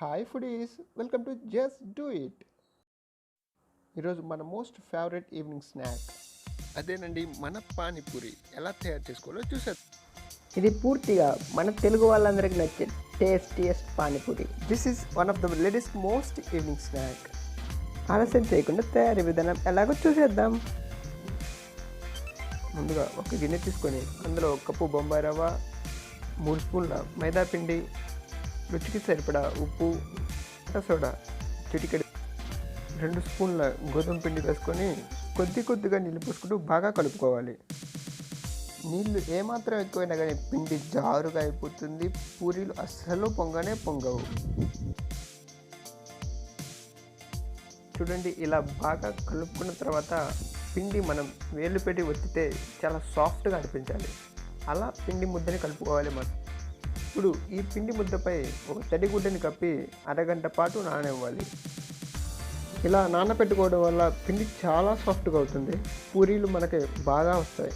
Hi foodies, welcome to just do it. ఈరోజు మన most favourite evening snack అదేనండి, మన పానీపూరి. ఎలా తయారు చేసుకోవాలో చూసేద్దాం. ఇది పూర్తిగా మన తెలుగు వాళ్ళందరికీ నచ్చే tastiest panipuri. This is one of the latest most evening snack. ఆలస్యం చేయకుండా తయారీ విధానం ఎలాగో చూసేద్దాం. ముందుగా ఒక గిన్నె తీసుకొని అందులో 1 కప్పు బొంబాయి రవ్వ, 3 స్పూన్ల మైదా పిండి, రుచికి సరిపడా ఉప్పు, సోడా చిటికెడు, 2 స్పూన్ల గోధుమ పిండి వేసుకొని కొద్దిగా నీళ్ళు పోసుకుంటూ బాగా కలుపుకోవాలి. నీళ్ళు ఏమాత్రం ఎక్కువైనా కానీ పిండి జారుగా అయిపోతుంది. పూరీలు అస్సలు పొంగవు. చూడండి, ఇలా బాగా కలుపుకున్న తర్వాత పిండి మనం వేళ్ళు పెట్టి ఒత్తితే చాలా సాఫ్ట్గా అనిపించాలి. అలా పిండి ముద్దని కలుపుకోవాలి. ఇప్పుడు ఈ పిండి ముద్దపై ఒక తడిగుడ్డని కప్పి అరగంట పాటు నాననివ్వాలి. ఇలా నానబెట్టుకోవడం వల్ల పిండి చాలా సాఫ్ట్గా అవుతుంది. పూరీలు మనకి బాగా వస్తాయి.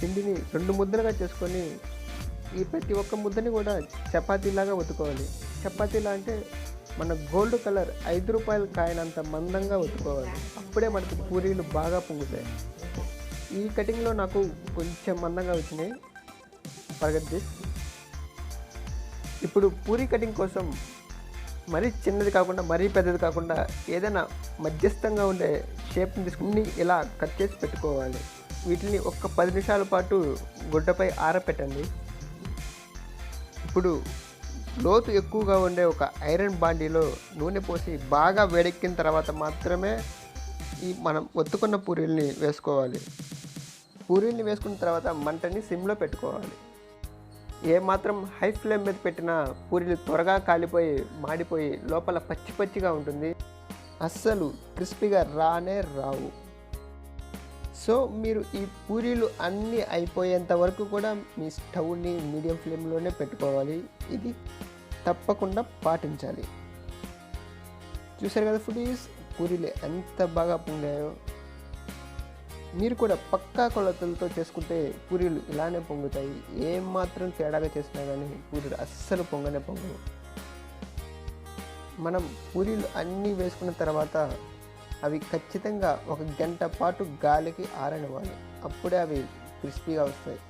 పిండిని 2 ముద్దలుగా చేసుకొని ఈ ప్రతి ఒక్క ముద్దని కూడా చపాతీలాగా ఒత్తుకోవాలి. చపాతీలా అంటే మన గోల్డ్ కలర్ 5 రూపాయల కాయనంత మందంగా ఒత్తుకోవాలి. అప్పుడే మనకు పూరీలు బాగా పొంగుతాయి. ఈ కటింగ్లో నాకు కొంచెం మందంగా వచ్చినాయి. Forget this. ఇప్పుడు పూరీ కటింగ్ కోసం మరీ చిన్నది కాకుండా మరీ పెద్దది కాకుండా ఏదైనా మధ్యస్థంగా ఉండే షేప్ని తీసుకుని ఇలా కట్ చేసి పెట్టుకోవాలి. వీటిని ఒక 10 నిమిషాల పాటు గుడ్డపై ఆరపెట్టండి. ఇప్పుడు లోతు ఎక్కువగా ఉండే ఒక ఐరన్ బాండీలో నూనె పోసి బాగా వేడెక్కిన తర్వాత మాత్రమే ఈ మనం ఒత్తుకున్న పూరీల్ని వేసుకోవాలి. పూరీల్ని వేసుకున్న తర్వాత మంటని సిమ్లో పెట్టుకోవాలి. ఏమాత్రం హై ఫ్లేమ్ మీద పెట్టినా పూరీలు త్వరగా కాలిపోయి మాడిపోయి లోపల పచ్చిగా ఉంటుంది. అస్సలు క్రిస్పీగా రావు. సో మీరు ఈ పూరీలు అన్నీ అయిపోయేంత వరకు కూడా మీ స్టవ్ని మీడియం ఫ్లేమ్లోనే పెట్టుకోవాలి. ఇది తప్పకుండా పాటించాలి. చూసారు కదా ఫుడీస్, పూరీలు ఎంత బాగా పొంగాయో. మీరు కూడా పక్కా కొలతలతో చేసుకుంటే పూరీలు ఇలానే పొంగుతాయి. ఏమాత్రం తేడాగా చేసినా కానీ పూరీలు అస్సలు పొంగవు. మనం పూరీలు అన్నీ వేసుకున్న తర్వాత అవి ఖచ్చితంగా 1 గంట పాటు గాలికి ఆరనివ్వాలి. అప్పుడే అవి క్రిస్పీగా వస్తాయి.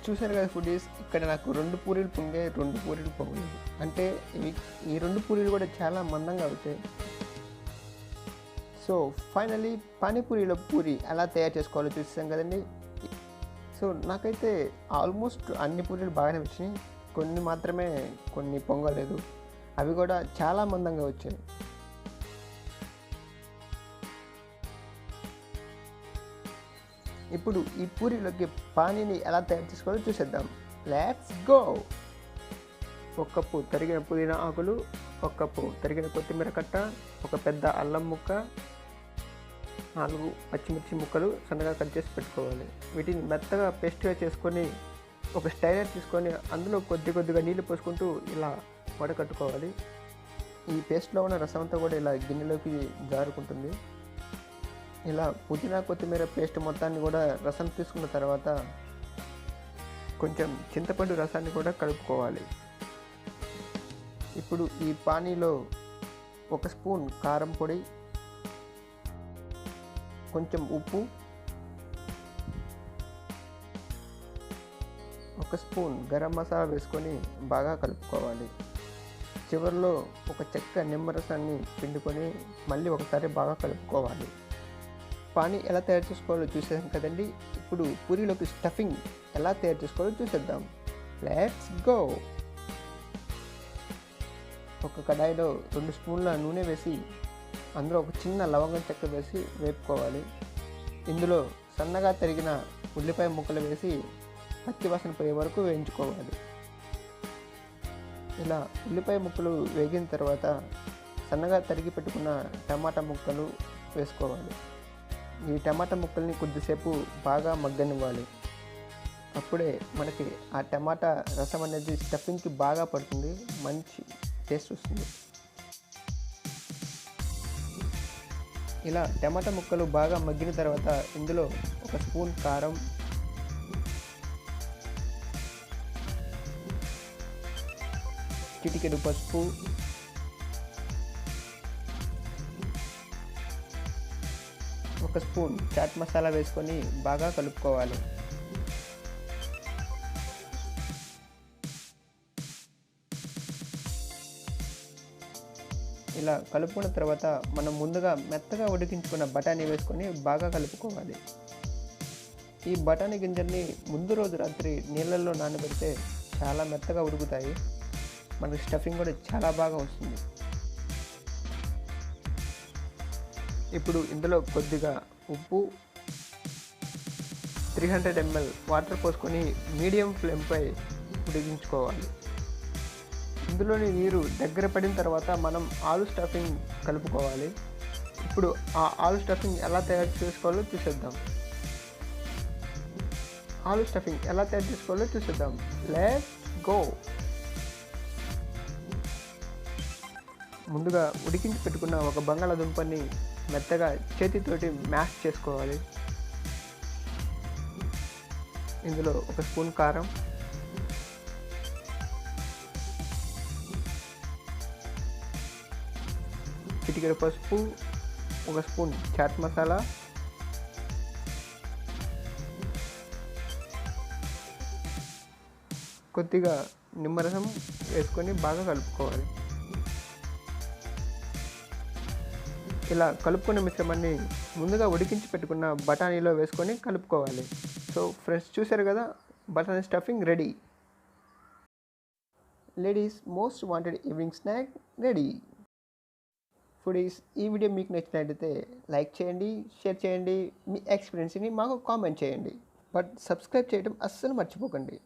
చూసారు కదా ఫుడీస్, ఇక్కడ నాకు 2 పూరీలు పొంగాయి, 2 పూరీలు పొంగలేదు. అంటే ఈ 2 పూరీలు కూడా చాలా మందంగా వచ్చాయి. సో ఫైనలీ పానీపూరిలో పూరి ఎలా తయారు చేసుకోవాలో చూసాం కదండి. సో నాకైతే ఆల్మోస్ట్ అన్ని పూరీలు బాగానే వచ్చినాయి. కొన్ని మాత్రమే కొన్ని పొంగలేదు. అవి కూడా చాలా మందంగా వచ్చాయి. ఇప్పుడు ఈ పూరీలోకి పానీని ఎలా తయారు చేసుకోవాలో చూసేద్దాం. Let's go. 1 కప్పు తరిగిన పుదీనా ఆకులు, 1 కప్పు తరిగిన కొత్తిమీర కట్ట, 1 పెద్ద అల్లం ముక్క, 4 పచ్చిమిర్చి ముక్కలు సన్నగా కట్ చేసి పెట్టుకోవాలి. వీటిని మెత్తగా పేస్ట్గా చేసుకొని ఒక స్టైనర్ తీసుకొని అందులో కొద్దిగా నీళ్ళు పోసుకుంటూ ఇలా వడకట్టుకోవాలి. ఈ పేస్ట్లో ఉన్న రసం అంతా కూడా ఇలా గిన్నెలోకి జారుకుంటుంది. ఇలా పుదీనా కొత్తిమీర పేస్ట్ మొత్తాన్ని కూడా రసం తీసుకున్న తర్వాత కొంచెం చింతపండు రసాన్ని కూడా కలుపుకోవాలి. ఇప్పుడు ఈ పానీలో 1 స్పూన్ కారం పొడి, కొంచెం ఉప్పు, 1 స్పూన్ గరం మసాలా వేసుకొని బాగా కలుపుకోవాలి. చివరిలో ఒక చెక్క నిమ్మరసాన్ని పిండుకొని మళ్ళీ ఒకసారి బాగా కలుపుకోవాలి. పానీ ఎలా తయారు చేసుకోవాలో చూసేసాం కదండి. ఇప్పుడు పూరీలోకి స్టఫింగ్ ఎలా తయారు చేసుకోవాలో చూసేద్దాం. Let's go. ఒక కడాయిలో 2 స్పూన్ల నూనె వేసి అందులో ఒక చిన్న లవంగం చెక్క వేసి వేపుకోవాలి. ఇందులో సన్నగా తరిగిన ఉల్లిపాయ ముక్కలు వేసి పచ్చివాసన పోయే వరకు వేయించుకోవాలి. ఇలా ఉల్లిపాయ ముక్కలు వేగిన తర్వాత సన్నగా తరిగి పెట్టుకున్న టమాటా ముక్కలు వేసుకోవాలి. ఈ టమాటా ముక్కల్ని కొద్దిసేపు బాగా మగ్గనివ్వాలి. అప్పుడే మనకి ఆ టమాటా రసం అనేది స్టఫింగ్కి బాగా పడుతుంది, మంచి టేస్ట్ వస్తుంది. ఇలా టమాటా ముక్కలు బాగా మగ్గిన తర్వాత ఇందులో ఒక స్పూన్ కారం, చిటికెడు పసుపు, ఒక స్పూన్ చాట్ మసాలా వేసుకొని బాగా కలుపుకోవాలి. ఇలా కలుపుకున్న తర్వాత మనం ముందుగా మెత్తగా ఉడికించుకున్న బఠానీ వేసుకొని బాగా కలుపుకోవాలి. ఈ బఠానీ గింజల్ని ముందు రోజు రాత్రి నీళ్ళల్లో నానబెడితే చాలా మెత్తగా ఉడుకుతాయి. మనకి స్టఫింగ్ కూడా చాలా బాగా వస్తుంది. ఇప్పుడు ఇందులో కొద్దిగా ఉప్పు, 300 ml వాటర్ పోసుకొని మీడియం ఫ్లేమ్పై ఉడికించుకోవాలి. ఇందులోని నీరు దగ్గర పడిన తర్వాత మనం ఆలు స్టఫింగ్ కలుపుకోవాలి. ఇప్పుడు ఆ ఆలు స్టఫింగ్ ఎలా తయారు చేసుకోవాలో చూసేద్దాం. ఆలు స్టఫింగ్ ఎలా తయారు చేసుకోవాలో చూసేద్దాం. Let's go. ముందుగా ఉడికించి పెట్టుకున్న ఒక బంగాళాదుంపని మెత్తగా చేతితోటి మ్యాష్ చేసుకోవాలి. ఇందులో ఒక స్పూన్ కారం, చిటికెడు పసుపు, ఒక స్పూన్ చాట్ మసాలా, కొద్దిగా నిమ్మరసం వేసుకొని బాగా కలుపుకోవాలి. ఇలా కలుపుకున్న మిశ్రమాన్ని ముందుగా ఉడికించి పెట్టుకున్న బఠానీలో వేసుకొని కలుపుకోవాలి. సో ఫ్రెండ్స్, చూశారు కదా, బఠానీ stuffing ready. Ladies most wanted evening snack ready. Foodies, ఈ వీడియో మీకు నచ్చినట్లయితే లైక్ చేయండి, షేర్ చేయండి, మీ ఎక్స్పీరియన్స్ని మాకు కామెంట్ చేయండి. బట్ సబ్స్క్రైబ్ చేయడం అస్సలు మర్చిపోకండి.